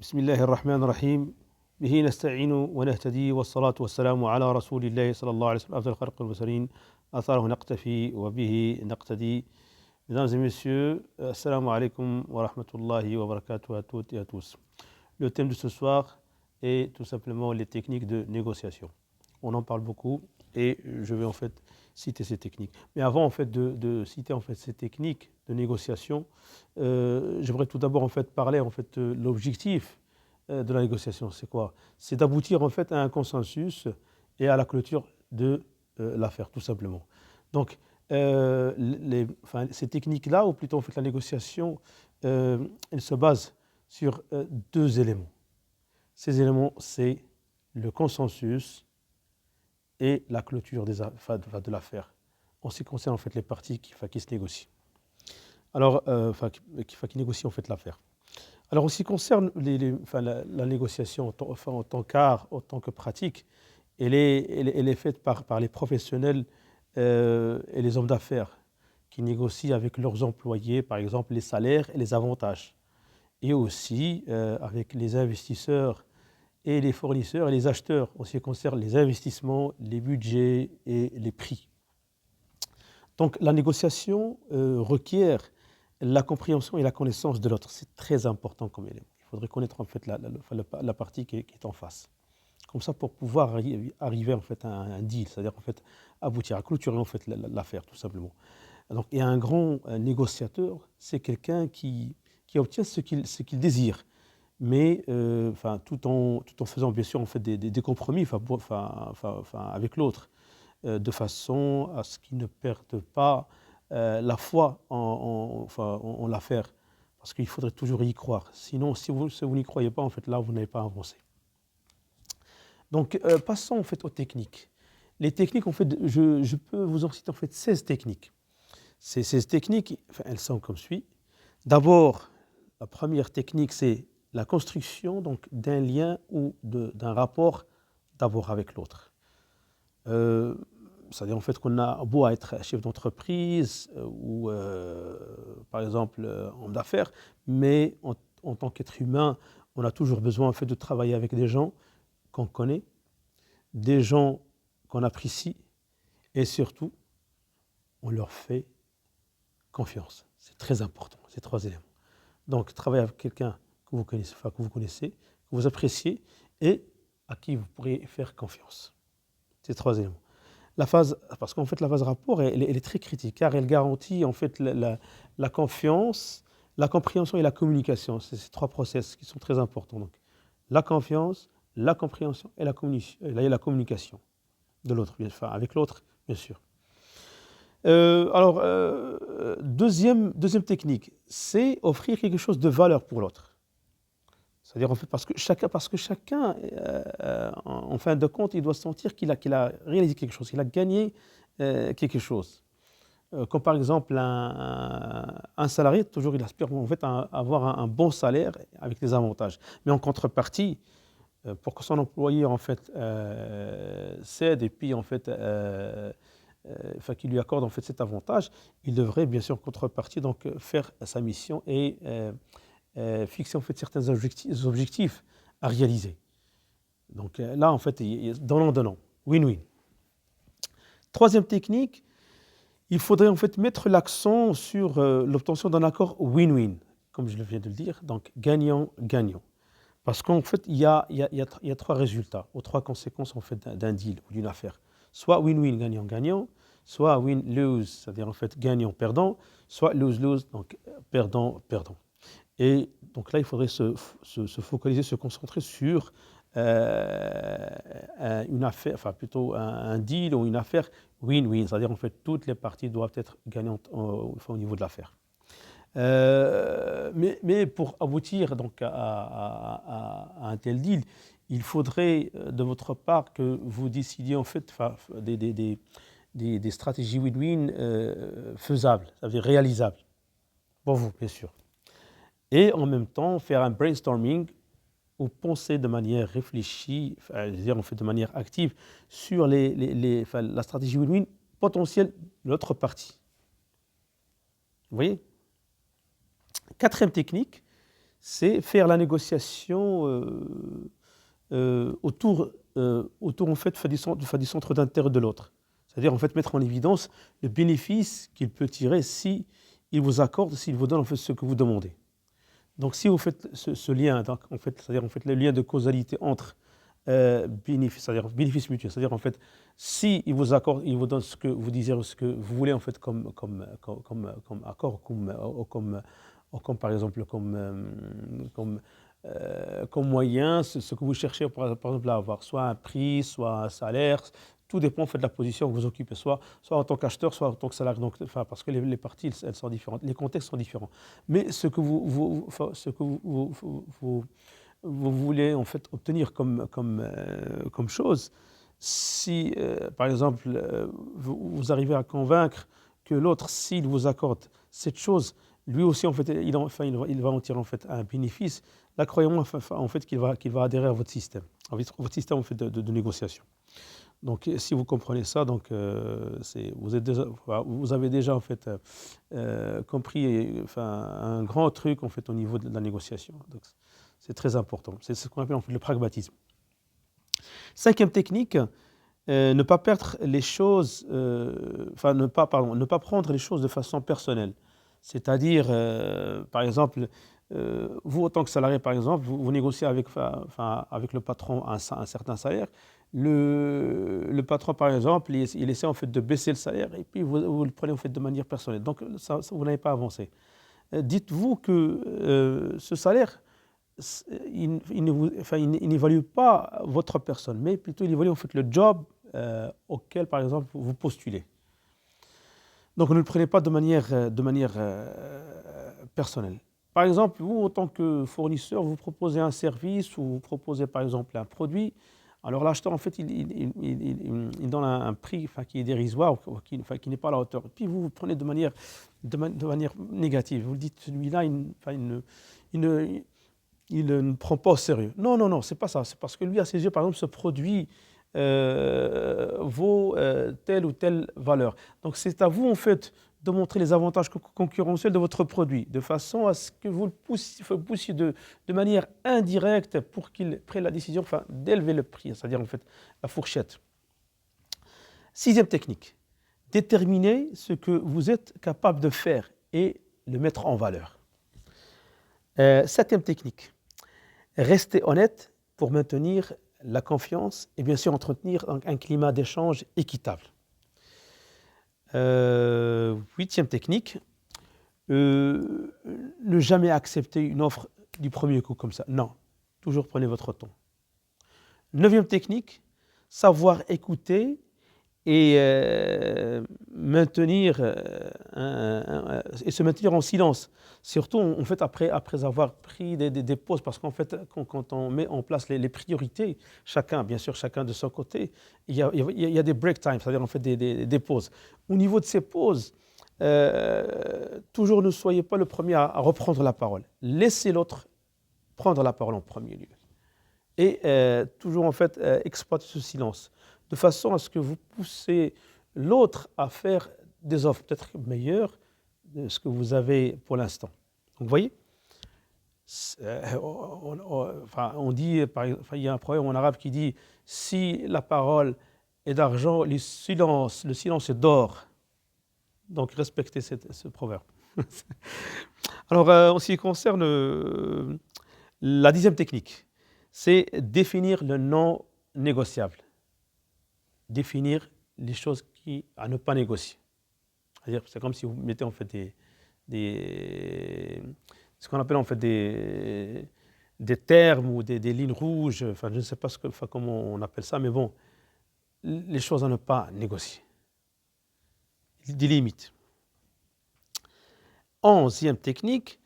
بسم الله الرحمن الرحيم به نستعين ونهتدي والصلاة والسلام على رسول الله صلى الله عليه وسلم أفضل الخلق والمرسلين آثاره نقتفي وبه نقتدي. Mesdames et messieurs, assalamu alaikum wa rahmatullahi wa barakatuh à toutes et à tous. Le thème de ce soir est tout simplement les techniques de négociation. On en parle beaucoup et je vais en fait citer ces techniques. Mais avant en fait de citer en fait ces techniques de négociation, j'aimerais tout d'abord en fait parler en fait de l'objectif de la négociation. C'est quoi? C'est d'aboutir en fait à un consensus et à la clôture de l'affaire, tout simplement. Donc ces techniques-là, ou plutôt en fait la négociation, elles se basent sur deux éléments. Ces éléments, c'est le consensus et la clôture de l'affaire, en ce qui concerne en fait les parties qui se négocient. Alors, qui négocient en fait l'affaire. Alors, en ce qui concerne la négociation en tant qu'art, en tant que pratique, elle est faite par les professionnels et les hommes d'affaires qui négocient avec leurs employés, par exemple, les salaires et les avantages, et aussi avec les investisseurs et les fournisseurs et les acheteurs en ce qui concerne les investissements, les budgets et les prix. Donc la négociation requiert la compréhension et la connaissance de l'autre. C'est très important comme élément. Il faudrait connaître en fait la partie qui est en face. Comme ça, pour pouvoir arriver en fait à un deal, c'est-à-dire en fait aboutir à clôturer en fait l'affaire, tout simplement. Donc, et un grand négociateur, c'est quelqu'un qui obtient ce qu'il désire, mais tout en faisant bien sûr en fait des compromis avec l'autre, de façon à ce qu'il ne perde pas la foi en l'affaire, parce qu'il faudrait toujours y croire. Sinon, si vous n'y croyez pas, en fait, là, vous n'avez pas avancé. Donc, passons en fait aux techniques. Les techniques, en fait, je peux vous en citer en fait 16 techniques. Ces 16 techniques, elles sont comme suit. D'abord, la première technique, c'est la construction donc, d'un lien ou d'un rapport d'abord avec l'autre. C'est-à-dire en fait qu'on a beau à être chef d'entreprise ou par exemple homme d'affaires, mais en tant qu'être humain, on a toujours besoin en fait de travailler avec des gens qu'on connaît, des gens qu'on apprécie et surtout, on leur fait confiance. C'est très important, ces trois éléments. Donc, travailler avec quelqu'un que vous connaissez, que vous appréciez et à qui vous pourriez faire confiance. Ces trois éléments. Parce qu'en fait, la phase rapport, elle est très critique, car elle garantit en fait la confiance, la compréhension et la communication. C'est ces trois process qui sont très importants. Donc, la confiance, la compréhension et la communication de l'autre, avec l'autre, bien sûr. Deuxième technique, c'est offrir quelque chose de valeur pour l'autre. C'est-à-dire en fait, parce que chacun, en fin de compte, il doit sentir qu'il a réalisé quelque chose, qu'il a gagné quelque chose. Comme par exemple un salarié, toujours il aspire en fait à avoir un bon salaire avec des avantages. Mais en contrepartie, pour que son employé en fait cède et puis en fait qu'il lui accorde en fait cet avantage, il devrait bien sûr en contrepartie donc faire sa mission et fixer en fait certains objectifs à réaliser. Donc là en fait, donnant, win-win. Troisième technique, il faudrait en fait mettre l'accent sur l'obtention d'un accord win-win, comme je viens de le dire, donc gagnant-gagnant. Parce qu'en fait, il y a trois résultats ou trois conséquences en fait d'un deal ou d'une affaire. Soit win-win, gagnant-gagnant, soit win-lose, c'est-à-dire en fait gagnant-perdant, soit lose-lose, donc perdant-perdant. Et donc là, il faudrait se focaliser, se concentrer sur une affaire, enfin plutôt un deal ou une affaire win-win, c'est-à-dire en fait toutes les parties doivent être gagnantes au niveau de l'affaire. Mais pour aboutir donc à un tel deal, il faudrait de votre part que vous décidiez en fait des stratégies win-win faisables, c'est-à-dire réalisables, pour vous bien sûr. Et en même temps faire un brainstorming ou penser de manière réfléchie, c'est-à-dire en fait de manière active sur la stratégie win-win potentielle de l'autre partie. Vous voyez ? Quatrième technique, c'est faire la négociation autour en fait, du centre d'intérêt de l'autre. C'est-à-dire en fait mettre en évidence le bénéfice qu'il peut tirer si il vous accorde, s'il vous donne en fait ce que vous demandez. Donc si vous faites ce lien, donc, en fait, c'est-à-dire en fait le lien de causalité entre bénéfice, c'est-à-dire bénéfice mutuel, c'est-à-dire en fait si il vous accorde, il vous donne ce que vous désirez, ce que vous voulez en fait comme accord, comme par exemple comme moyen, ce que vous cherchez par exemple à avoir, soit un prix, soit un salaire, tout dépend en fait de la position que vous occupez, soit en tant qu'acheteur, soit en tant que salarié, donc, enfin, parce que les parties elles sont différentes, les contextes sont différents. Mais ce que vous voulez en fait obtenir comme chose, si par exemple vous arrivez à convaincre que l'autre, s'il vous accorde cette chose, lui aussi en fait il va en tirer en fait un bénéfice. Là, croyez-moi en fait qu'il va adhérer à votre système en fait de négociation. Donc, si vous comprenez ça, donc vous avez déjà en fait compris un grand truc en fait au niveau de la négociation. Donc, c'est très important. C'est ce qu'on appelle en fait le pragmatisme. Cinquième technique, ne pas perdre les choses, ne pas prendre les choses de façon personnelle. C'est-à-dire, par exemple, vous, en tant que salarié, par exemple, vous négociez avec le patron un certain salaire. Le patron, par exemple, il essaie en fait de baisser le salaire et puis vous le prenez en fait de manière personnelle. Donc, vous n'avez pas avancé. Dites-vous que ce salaire, il n'évalue pas votre personne, mais plutôt il évalue en fait le job auquel, par exemple, vous postulez. Donc, ne le prenez pas de manière personnelle. Par exemple, vous, en tant que fournisseur, vous proposez un service ou vous proposez, par exemple, un produit. Alors, l'acheteur, en fait, il donne un prix qui est dérisoire, qui n'est pas à la hauteur. Et puis, vous prenez de manière négative. Vous dites, celui-là, il ne prend pas au sérieux. Non, non, non, c'est pas ça. C'est parce que lui, à ses yeux, par exemple, ce produit vaut telle ou telle valeur. Donc, c'est à vous, en fait, de montrer les avantages concurrentiels de votre produit, de façon à ce que vous le poussiez de manière indirecte pour qu'il prenne la décision d'élever le prix, c'est-à-dire, en fait, la fourchette. Sixième technique, déterminer ce que vous êtes capable de faire et le mettre en valeur. Septième technique, rester honnête pour maintenir la confiance et bien sûr entretenir un climat d'échange équitable. Huitième technique, ne jamais accepter une offre du premier coup comme ça. Non, toujours prenez votre temps. Neuvième technique, savoir écouter et se maintenir en silence. Surtout en fait après avoir pris des pauses, parce qu'en fait quand on met en place les priorités, chacun de son côté, il y a des break times, c'est-à-dire en fait des pauses. Au niveau de ces pauses, toujours ne soyez pas le premier à reprendre la parole. Laissez l'autre prendre la parole en premier lieu. Et toujours en fait exploiter ce silence, de façon à ce que vous poussez l'autre à faire des offres peut-être meilleures de ce que vous avez pour l'instant. Donc vous voyez, on dit, il y a un proverbe en arabe qui dit « Si la parole est d'argent, le silence est d'or ». Donc respectez ce proverbe. Alors en ce qui concerne la dixième technique, c'est définir le non négociable. Définir les choses à ne pas négocier. C'est-à-dire, c'est comme si vous mettez en fait ce qu'on appelle en fait des termes ou des lignes rouges. Je ne sais pas comment on appelle ça, mais bon, les choses à ne pas négocier. Des limites. Onzième technique,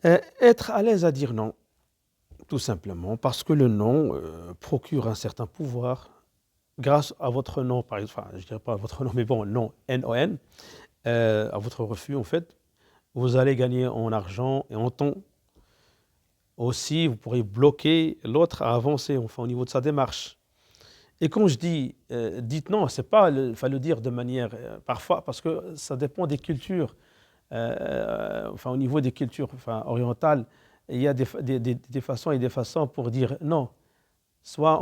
être à l'aise à dire non. Tout simplement parce que le non procure un certain pouvoir grâce à votre non, par exemple, je ne dirais pas votre nom, mais bon, non, N-O-N, à votre refus en fait, vous allez gagner en argent et en temps. Aussi, vous pourrez bloquer l'autre à avancer au niveau de sa démarche. Et quand je dis dites non, c'est pas le dire de manière parfois, parce que ça dépend des cultures. Au niveau des cultures orientales, il y a des façons et des façons pour dire non. Soit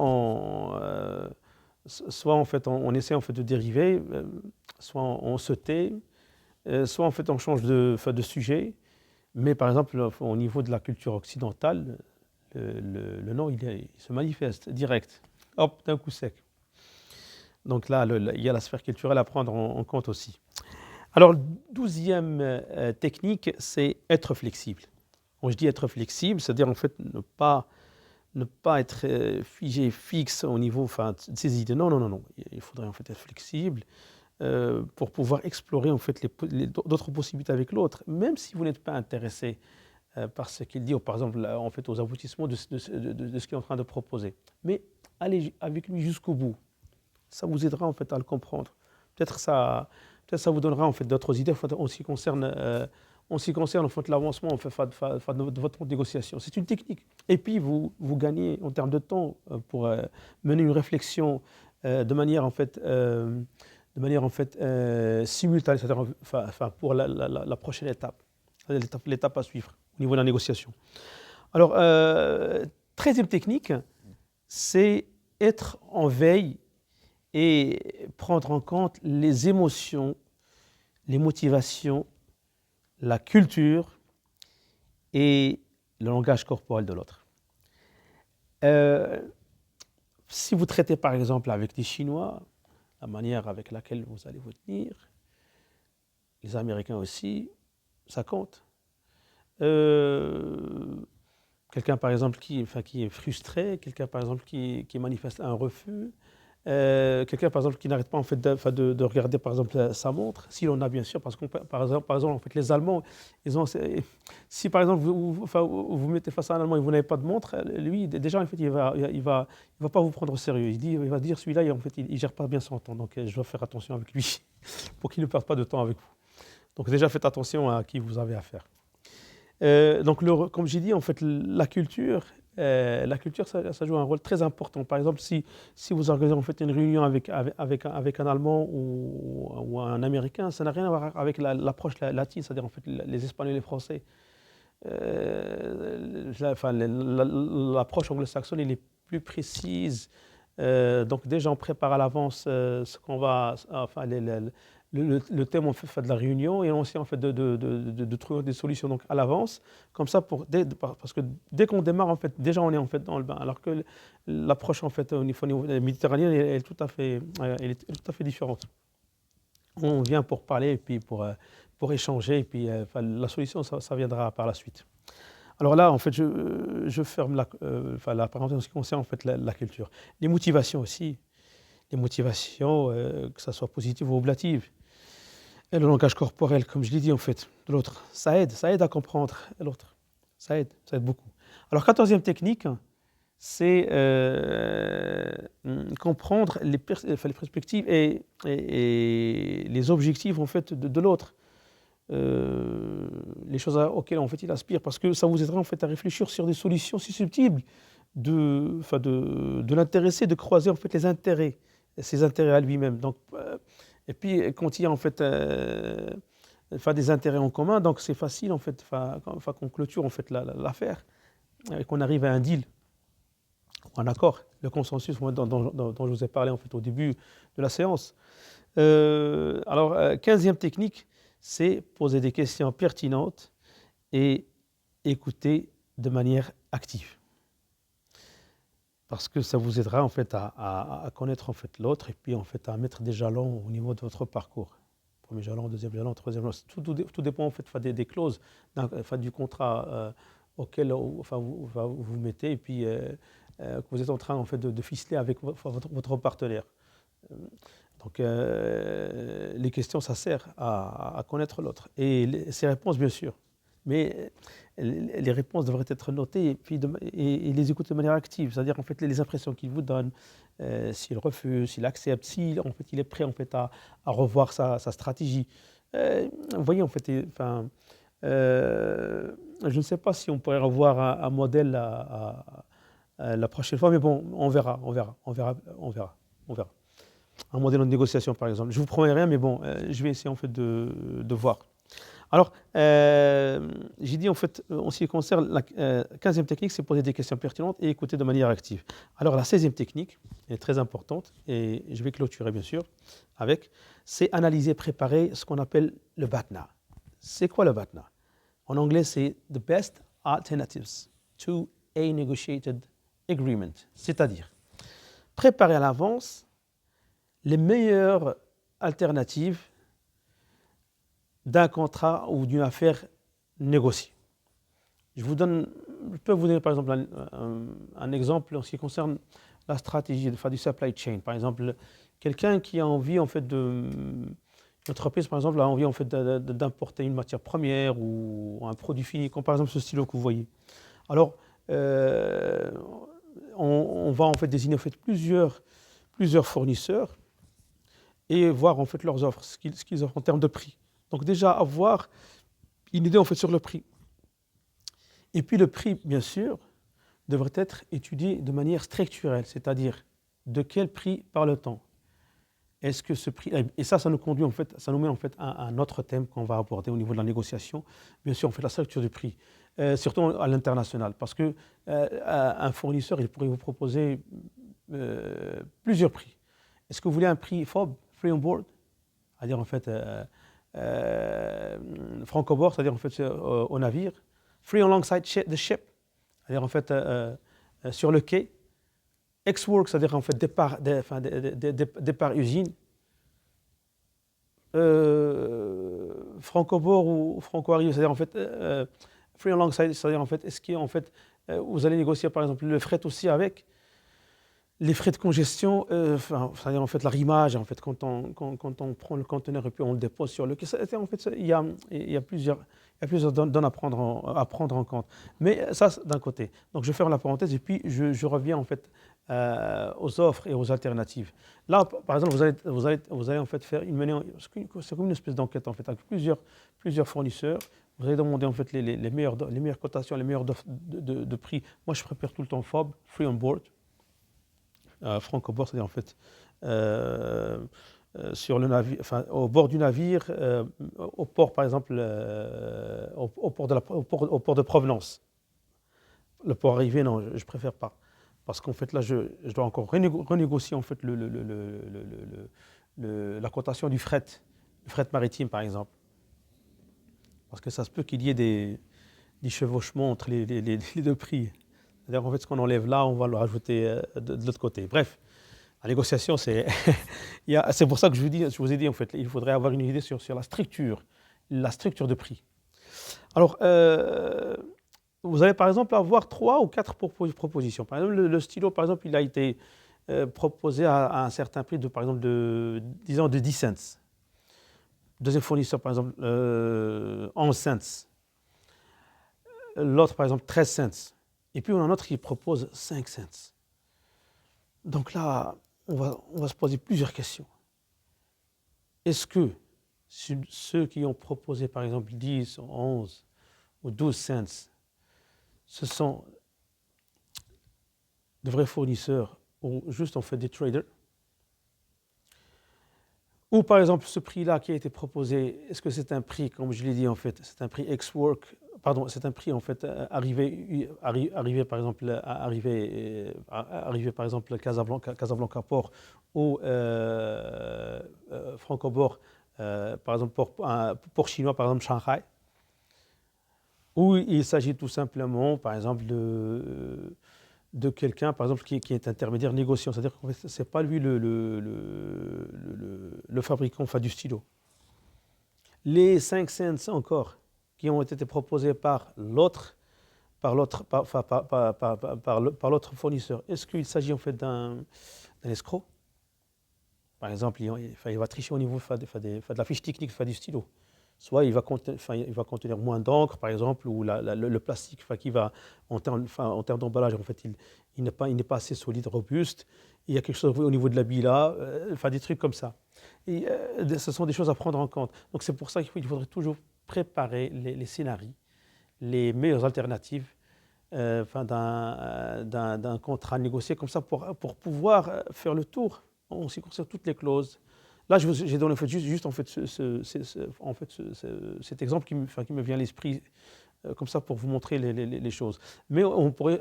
soit en fait on essaie en fait de dériver, soit on se tait, soit en fait on change de sujet. Mais par exemple, au niveau de la culture occidentale, le non, il se manifeste direct, hop, d'un coup sec. Donc là, il y a la sphère culturelle à prendre en compte aussi. Alors, 12e technique, c'est être flexible. Quand je dis être flexible, c'est-à-dire en fait ne pas être figé, fixe au niveau de ses idées. Non, non, non, non. Il faudrait en fait être flexible pour pouvoir explorer en fait d'autres possibilités avec l'autre, même si vous n'êtes pas intéressé par ce qu'il dit, ou par exemple en fait, aux aboutissements de ce qu'il est en train de proposer. Mais allez avec lui jusqu'au bout. Ça vous aidera en fait à le comprendre. Peut-être ça vous donnera en fait d'autres idées en ce qui concerne, en fait, l'avancement en fait, de votre négociation. C'est une technique. Et puis vous gagnez en termes de temps pour mener une réflexion de manière en fait, simultanée, c'est-à-dire pour la prochaine étape, l'étape à suivre au niveau de la négociation. Alors, 13e technique, c'est être en veille et prendre en compte les émotions, les motivations, la culture et le langage corporel de l'autre. Si vous traitez par exemple avec des Chinois, la manière avec laquelle vous allez vous tenir, les Américains aussi, ça compte. Quelqu'un par exemple qui est frustré, quelqu'un par exemple qui manifeste un refus, quelqu'un par exemple qui n'arrête pas en fait de regarder par exemple sa montre, si l'on a bien sûr, parce que par exemple en fait les Allemands, si par exemple vous mettez face à un Allemand et vous n'avez pas de montre, lui déjà en fait il va pas vous prendre au sérieux. Il va dire celui-là en fait il gère pas bien son temps, donc je dois faire attention avec lui pour qu'il ne perde pas de temps avec vous. Donc déjà faites attention à qui vous avez affaire. Donc comme j'ai dit en fait la culture ça joue un rôle très important. Par exemple, si vous organisez en fait une réunion avec un Allemand ou un Américain, ça n'a rien à voir avec l'approche latine, c'est-à-dire en fait les Espagnols et les Français. L'approche anglo-saxonne elle est plus précise. Donc déjà on prépare à l'avance ce qu'on va, enfin le thème en fait de la réunion et on essaie en fait de trouver des solutions donc à l'avance comme ça parce que dès qu'on démarre en fait déjà on est en fait dans le bain alors que l'approche en fait au niveau méditerranéen elle est tout à fait différente. On vient pour parler et puis pour échanger et puis la solution ça viendra par la suite. Alors là, en fait, je ferme la parenthèse en ce qui concerne en fait la culture. Les motivations aussi, que ce soit positives ou ablatives. Et le langage corporel, comme je l'ai dit en fait, de l'autre, ça aide à comprendre l'autre. Ça aide beaucoup. Alors, 14e technique, c'est comprendre les perspectives et les objectifs en fait de l'autre. Les choses auxquelles en fait il aspire, parce que ça vous aidera en fait à réfléchir sur des solutions susceptibles de l'intéresser, de croiser en fait les intérêts, ses intérêts à lui-même. Donc, et puis quand il y a en fait des intérêts en commun, donc c'est facile en fait qu'on clôture en fait l'affaire et qu'on arrive à un deal, ou un accord, le consensus dont je vous ai parlé en fait au début de la séance. Alors, 15e technique, c'est poser des questions pertinentes et écouter de manière active. Parce que ça vous aidera en fait à connaître en fait l'autre et puis en fait à mettre des jalons au niveau de votre parcours. Premier jalon, deuxième jalon, troisième jalon. Tout dépend en fait des clauses du contrat auquel vous mettez et puis que vous êtes en train en fait de ficeler avec votre partenaire. Donc, les questions, ça sert à connaître l'autre. Et ses réponses, bien sûr. Mais les réponses devraient être notées et, puis et les écouter de manière active. C'est-à-dire, en fait, les impressions qu'il vous donne, s'il refuse, s'il accepte, s'il en fait, il est prêt en fait, à revoir sa stratégie. Vous voyez, en fait, je ne sais pas si on pourrait revoir un modèle la prochaine fois, mais bon, on verra. Un modèle de négociation, par exemple. Je ne vous promets rien, mais bon, je vais essayer en fait de voir. Alors, j'ai dit en fait, en ce qui concerne la 15e technique, c'est poser des questions pertinentes et écouter de manière active. Alors, la 16e technique est très importante et je vais clôturer bien sûr avec, c'est analyser, préparer ce qu'on appelle le BATNA. C'est quoi le BATNA? En anglais, c'est The Best Alternatives to a Negotiated Agreement, c'est-à-dire préparer à l'avance les meilleures alternatives d'un contrat ou d'une affaire négociée. Je peux vous donner par exemple un exemple en ce qui concerne la stratégie du supply chain. Par exemple, quelqu'un qui a envie en fait une entreprise par exemple a envie en fait d'importer une matière première ou un produit fini, comme par exemple ce stylo que vous voyez. Alors, on va en fait désigner en fait plusieurs fournisseurs et voir en fait leurs offres, ce qu'ils offrent en termes de prix. Donc déjà avoir une idée en fait sur le prix. Et puis le prix, bien sûr, devrait être étudié de manière structurelle, c'est-à-dire de quel prix parle-t-on? Est-ce que ce prix, et ça nous conduit en fait, ça nous met en fait à un autre thème qu'on va aborder au niveau de la négociation. Bien sûr, on fait la structure du prix, surtout à l'international, parce que un fournisseur, il pourrait vous proposer plusieurs prix. Est-ce que vous voulez un prix FOB, free on board, c'est-à-dire en fait franco-bord, c'est-à-dire en fait au navire, free alongside the ship, c'est-à-dire en fait sur le quai, ex-work, c'est-à-dire en fait départ usine, franco-bord ou franco-arrivé, c'est-à-dire en fait free alongside, c'est-à-dire en fait est-ce que en fait vous allez négocier par exemple le fret aussi avec les frais de congestion, c'est-à-dire en fait l'arrimage, en fait quand on prend le conteneur et puis on le dépose sur le quai, en fait il y a plusieurs données à prendre en compte. Mais ça d'un côté. Donc je ferme la parenthèse et puis je reviens en fait aux offres et aux alternatives. Là par exemple vous allez en fait c'est comme une espèce d'enquête en fait avec plusieurs fournisseurs. Vous allez demander en fait les meilleures cotations, les meilleures offres de prix. Moi je prépare tout le temps FOB, free on board. Franco-bord, c'est-à-dire en fait sur le navire, enfin au bord du navire, au port par exemple, au port de provenance. Le port arrivé, non, je préfère pas, parce qu'en fait là, je dois encore renégocier en fait la cotation du fret maritime par exemple, parce que ça se peut qu'il y ait des chevauchements entre les deux prix. C'est-à-dire en fait ce qu'on enlève là, on va le rajouter de l'autre côté. Bref. La négociation, c'est pour ça que je vous ai dit, en fait, il faudrait avoir une idée sur la structure de prix. Alors, vous allez par exemple avoir 3 ou 4 propositions. Par exemple, le stylo, par exemple, il a été proposé à un certain prix, par exemple, disons de 10 cents. Deuxième fournisseur, par exemple, 11 cents. L'autre, par exemple, 13 cents. Et puis, on a un autre qui propose 5 cents. Donc là, on va se poser plusieurs questions. Est-ce que ceux qui ont proposé par exemple 10, 11 ou 12 cents, ce sont de vrais fournisseurs ou juste en fait des traders? Ou par exemple ce prix-là qui a été proposé, est-ce que c'est un prix, comme je l'ai dit en fait, c'est un prix ex-work, pardon, c'est un prix en fait arrivé par exemple arrivé par exemple Casablanca Port ou Franco-Bord, par exemple port chinois par exemple Shanghai, ou il s'agit tout simplement par exemple de quelqu'un, par exemple, qui est intermédiaire négociant. C'est-à-dire que ce n'est pas lui le fabricant du stylo. Les 5 cents encore qui ont été proposés par l'autre fournisseur, est-ce qu'il s'agit en fait d'un escroc? Par exemple, il va tricher au niveau de la fiche technique du stylo. Soit il va contenir moins d'encre, par exemple, ou le plastique qui va, en termes d'emballage, en fait, il n'est pas assez solide, robuste. Il y a quelque chose au niveau de la bila, des trucs comme ça. Et ce sont des choses à prendre en compte. Donc c'est pour ça qu'il faudrait toujours préparer les scénarios, les meilleures alternatives d'un contrat négocié comme ça pour pouvoir faire le tour en ce qui concerne toutes les clauses, Là, j'ai donné en fait, juste en fait, cet exemple qui me vient à l'esprit comme ça pour vous montrer les choses. Mais on pourrait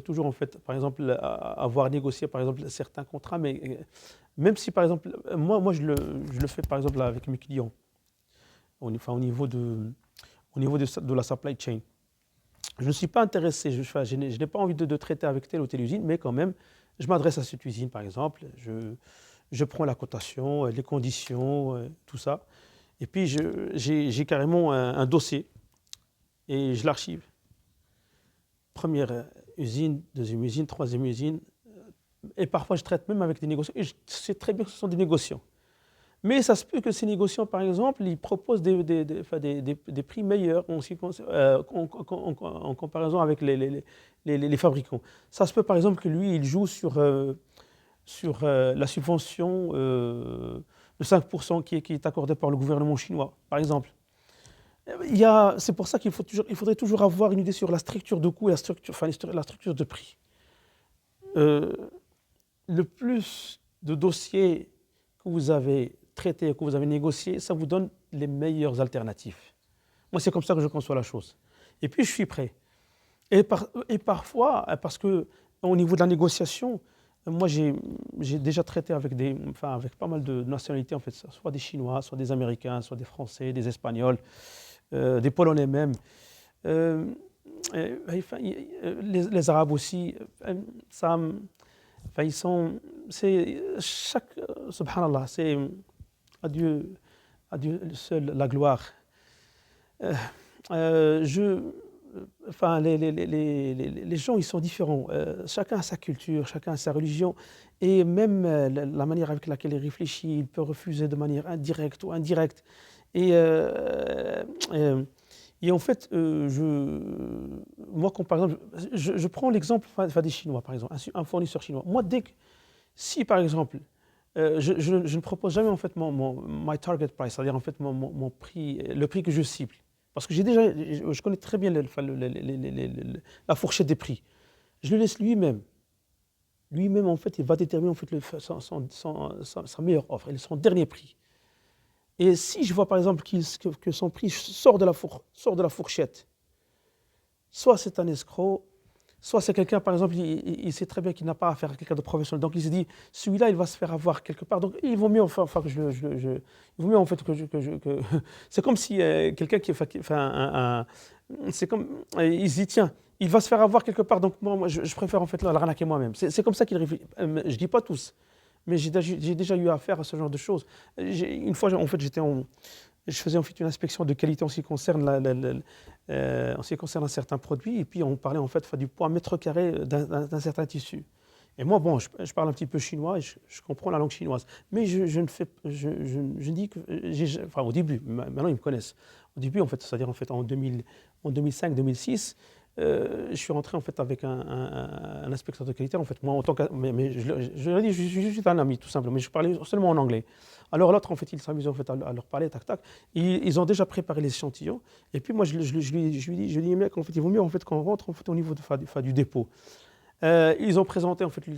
toujours, en fait, par exemple, avoir négocié par exemple, certains contrats, mais même si, par exemple, moi je le fais par exemple avec mes clients, enfin, au niveau de la supply chain. Je ne suis pas intéressé, je n'ai pas envie de traiter avec telle ou telle usine, mais quand même, je m'adresse à cette usine, par exemple, je prends la cotation, les conditions, tout ça, et puis j'ai carrément un dossier et je l'archive. Première usine, deuxième usine, troisième usine, et parfois je traite même avec des négociants, et je sais très bien que ce sont des négociants. Mais ça se peut que ces négociants, par exemple, ils proposent des prix meilleurs en comparaison avec les fabricants. Ça se peut, par exemple, que lui, il joue sur la subvention de 5% qui est accordée par le gouvernement chinois, par exemple. C'est pour ça il faudrait toujours avoir une idée sur la structure de coût et la structure de prix. Le plus de dossiers que vous avez traités, que vous avez négociés, ça vous donne les meilleures alternatives. Moi, c'est comme ça que je conçois la chose. Et puis, je suis prêt. Et parfois, parce qu'au niveau de la négociation, moi, j'ai déjà traité avec pas mal de nationalités, en fait, soit des Chinois, soit des Américains, soit des Français, des Espagnols, des Polonais même. Les Arabes aussi, ils sont, subhanallah, c'est à Dieu seul la gloire. Les gens, ils sont différents. Chacun a sa culture, chacun a sa religion, et même la manière avec laquelle il réfléchit, il peut refuser de manière indirecte ou indirecte. Et en fait, moi, par exemple, je prends l'exemple des Chinois, par exemple, un fournisseur chinois. Moi, si par exemple, je ne propose jamais en fait my target price, c'est-à-dire en fait mon prix, le prix que je cible, parce que je connais très bien la fourchette des prix. Je le laisse lui-même. Lui-même, en fait, il va déterminer en fait sa meilleure offre, son dernier prix. Et si je vois par exemple que son prix sort de la fourchette, soit c'est un escroc, soit c'est quelqu'un, par exemple, il sait très bien qu'il n'a pas affaire à quelqu'un de professionnel. Donc il se dit, celui-là, il va se faire avoir quelque part. Donc il vaut mieux enfin que il vaut mieux en fait que c'est comme si quelqu'un qui fait c'est comme, il se dit, tiens, il va se faire avoir quelque part. Donc moi je préfère en fait l'arnaquer moi-même. C'est comme ça qu'il réfléchit. Je dis pas tous. Mais j'ai déjà eu affaire à ce genre de choses. Une fois, en fait, je faisais en fait une inspection de qualité en ce qui concerne, un certain produit, et puis on parlait en fait du poids mètre carré d'un certain tissu. Et moi, bon, je parle un petit peu chinois et je comprends la langue chinoise. Mais je dis que, enfin au début, maintenant ils me connaissent. Au début, en fait, c'est-à-dire en fait en 2005-2006, je suis rentré en fait avec un inspecteur de qualité. En fait, moi, en tant que, mais je leur dis, je suis juste un ami, tout simplement. Mais je parlais seulement en anglais. Alors l'autre, en fait, il s'amusait en fait à leur parler, tac, tac. Ils ont déjà préparé les échantillons. Et puis moi, je lui dis, mec, en fait, il vaut mieux en fait qu'on rentre en fait au niveau du dépôt. Ils ont présenté en fait, le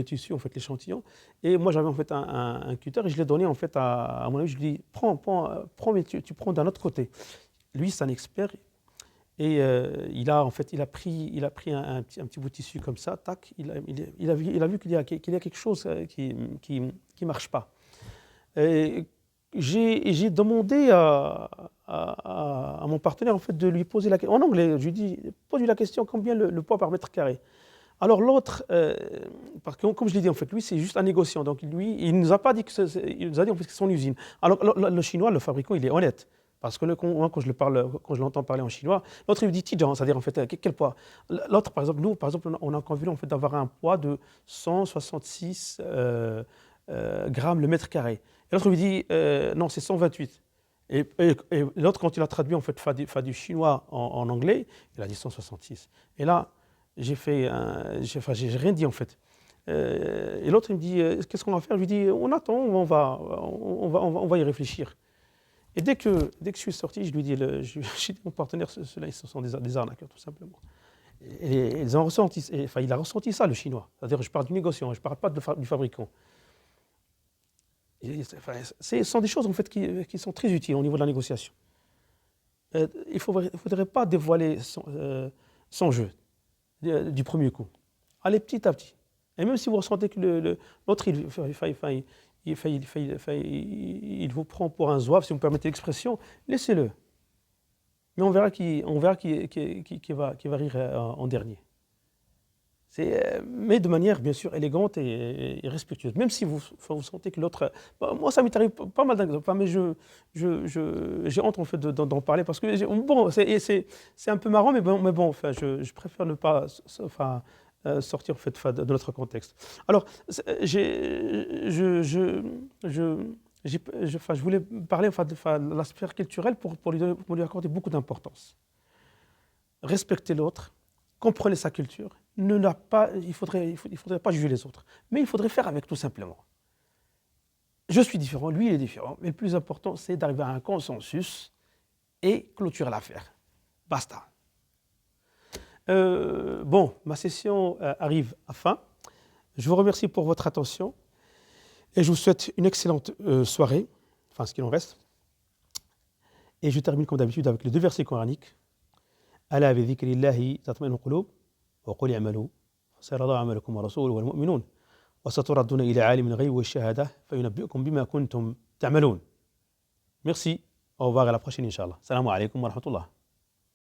tissu, en fait, l'échantillon. Et moi, j'avais en fait un cutter et je l'ai donné en fait à mon ami. Je lui ai dit, prends, mais tu prends d'un autre côté. Lui, c'est un expert. Et il a pris un petit bout de tissu comme ça, tac. Il a vu qu'il y a quelque chose qui marche pas. Et j'ai demandé à mon partenaire en fait de lui poser la question en anglais. Je lui dis, pose-lui la question, combien le poids par mètre carré. Alors l'autre, parce que comme je l'ai dit en fait, lui c'est juste un négociant. Donc lui, il nous a pas dit il nous a dit en fait que c'est son usine. Alors le chinois, le fabricant, il est honnête. Parce que quand je l'entends parler en chinois, l'autre il me dit Tijan, c'est-à-dire en fait quel poids. L'autre par exemple, on a convenu en fait d'avoir un poids de 166 grammes le mètre carré. Et l'autre lui dit non, c'est 128. Et l'autre, quand il a traduit en fait du chinois en anglais, il a dit 166. Et là, j'ai rien dit en fait. Et l'autre il me dit qu'est-ce qu'on va faire? Je lui dis on attend, on va y réfléchir. Et dès que je suis sorti, je lui dis, j'ai dit mon partenaire, ceux-là, ce sont des arnaqueurs, tout simplement. Et ils ont ressenti, enfin, il a ressenti ça, le Chinois. C'est-à-dire, je parle du négociant, je ne parle pas du fabricant. Enfin, ce sont des choses en fait qui sont très utiles au niveau de la négociation. Il ne faudrait pas dévoiler son jeu du premier coup. Allez petit à petit. Et même si vous ressentez que l'autre, il vous prend pour un zouave, si vous me permettez l'expression, laissez-le. Mais on verra qui va rire en dernier. Mais de manière bien sûr élégante et respectueuse. Même si vous sentez que l'autre... Moi, ça m'est arrivé pas mal d'exemples, mais j'ai honte en fait d'en parler parce que bon, c'est un peu marrant, mais bon enfin, je préfère ne pas sortir en fait, de notre contexte. Alors, je voulais parler enfin, de l'aspect culturel pour lui accorder beaucoup d'importance. Respecter l'autre, comprenez sa culture. Il ne faudrait pas juger les autres, mais il faudrait faire avec tout simplement. Je suis différent, lui il est différent, mais le plus important c'est d'arriver à un consensus et clôturer l'affaire. Basta. Bon, ma session arrive à fin. Je vous remercie pour votre attention et je vous souhaite une excellente soirée, enfin ce qu'il en reste. Et je termine comme d'habitude avec les 2 versets coraniques. ألا بذكر الله تطمئن القلوب وقل اعملوا فسيرى الله عملكم ورسوله والمؤمنون وستردون إلى عالم الغيب والشهادة فينبئكم بما كنتم تعملون. Merci, au revoir à la prochaine Inch'Allah. Salam alaikum wa rahmatullah.